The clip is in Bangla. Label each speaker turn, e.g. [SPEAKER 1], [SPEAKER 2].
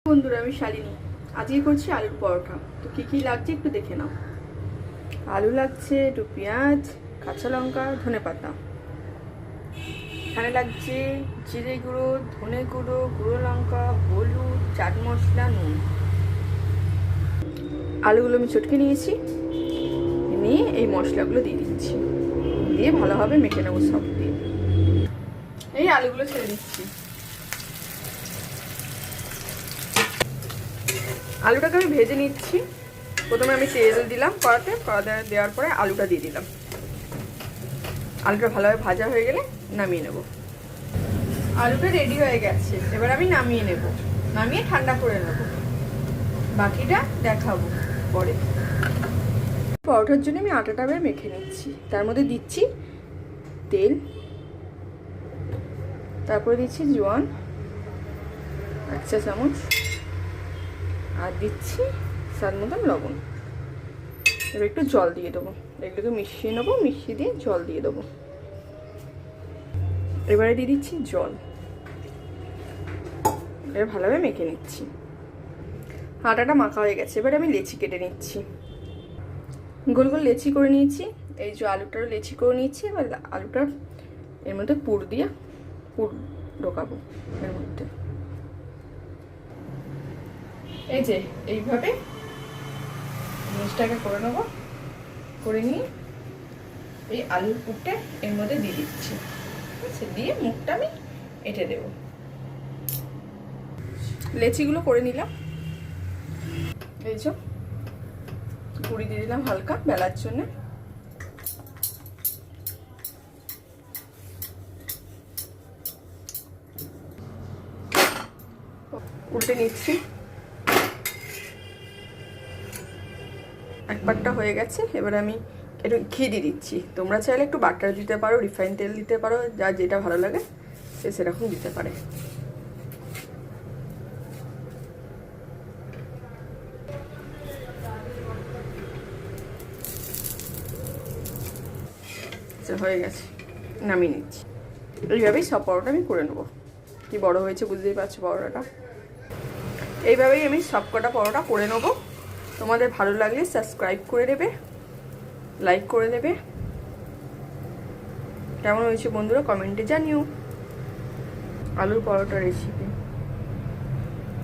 [SPEAKER 1] বন্ধুরা, আমি শালিনী। আজকে করছি আলুর পরোটা। তো কি লাগছে একটু দেখে নাও। আলু লাগছে, একটু পেঁয়াজ, কাঁচা লঙ্কা, ধনেপাতা। এখানে লাগছে জিরে গুঁড়ো, ধনে গুঁড়ো, গুঁড়ো লঙ্কা, হলুদ, চাট মশলা, নুন। আলুগুলো আমি চটকে নিয়েছি, নিয়ে এই মশলাগুলো দিয়ে দিচ্ছি, দিয়ে ভালোভাবে মেখে নেবো সব দিয়ে। এই আলুগুলো ছেড়ে দিচ্ছি। আলুটাকে আমি ভেজে নিচ্ছি। প্রথমে আমি তেল দিলাম কড়াতে, দেওয়ার পরে আলুটা দিয়ে দিলাম। আলুটা ভালোভাবে ভাজা হয়ে গেলে নামিয়ে নেব। আলুটা রেডি হয়ে গেছে, এবার আমি নামিয়ে নেব। নামিয়ে ঠান্ডা করে নেব, বাকিটা দেখাবো পরে। পরোটার জন্য আমি আটাটা মেখে নিচ্ছি। তার মধ্যে দিচ্ছি তেল, তারপরে দিচ্ছি জোয়ান 1 চা চামচ, আর দিচ্ছি স্বাদ মতন লবণ। এবার একটু জল দিয়ে দেবো, এগুলোকে মিশিয়ে নেবো। মিশিয়ে দিয়ে জল দিয়ে দেবো। এবারে দিয়ে দিচ্ছি জল। এবার ভালোভাবে মেখে নিচ্ছি। আটাটা মাখা হয়ে গেছে। এবারে আমি লেচি কেটে নিচ্ছি। গোল গোল লেচি করে নিয়েছি। এই যে আলুটারও লেচি করে নিয়েছি। এবার আলুটার এর মধ্যে পুর ঢোকাবো এর মধ্যে। এই যে এইভাবে জিনিসটাকে করে নেবো। করে নিয়ে এই আলুর পুরটা এর মধ্যে দিয়ে দিচ্ছি। ঠিক আছে, দিয়ে মুখটা আমি এঁটে দেবো। লেচিগুলো করে নিলাম। এই যে পুরি দিয়ে দিলাম হালকা বেলার জন্য। উল্টে নিচ্ছি। এক পাটটা হয়ে গেছে। এবার আমি একটু ঘি দিয়ে দিচ্ছি। তোমরা চাইলে একটু বাটার দিতে পারো, রিফাইন তেল দিতে পারো, যার যেটা ভালো লাগে সে সেরকম দিতে পারে। হয়ে গেছে, নামিয়ে নিচ্ছি। এইভাবেই সব পরোটা আমি করে নেবো। কি বড় হয়েছে বুঝতেই পারছো পরোটাটা। এইভাবেই আমি সব কটা পরোটা করে নেবো। তোমাদের ভালো লাগলে সাবস্ক্রাইব করে দেবে, লাইক করে দেবে। কেমন হয়েছে বন্ধুরা কমেন্টে জানিও। আলুর পরোটা রেসিপি।